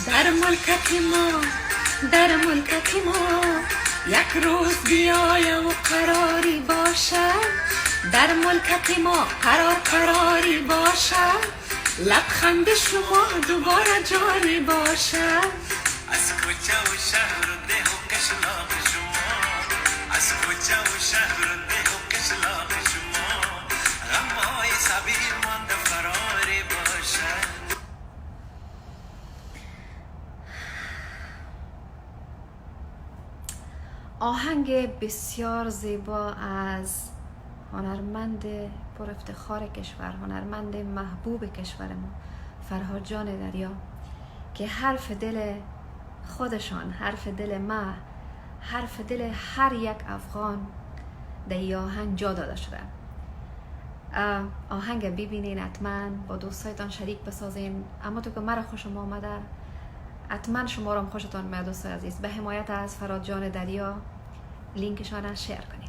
در ملکت ما در ملکت ما یک روز بیای و قراری باشد در ملکت ما قراری باشد لبخند شما دوباره جاری باشد از کجا و شهر و ده و کشلاق شما از کجا و شهر و ده و کشلاق شما غمهای سبیل مانده فراری باشد. آهنگ بسیار زیبا از هنرمند پر افتخار کشور، هنرمند محبوب کشور ما، فرهاد جان دریا، که حرف دل خودشان، حرف دل ما، حرف دل هر یک افغان در این آهنگ جا داده شده. آهنگ ببینین، حتما با دوستایتان شریک بسازین. اما تو که مرا خوشم آمده، حتما شما را هم خوشتان میاد دوستای عزیز. به حمایت از فرهاد جان دریا لینکشان را شیر کنید.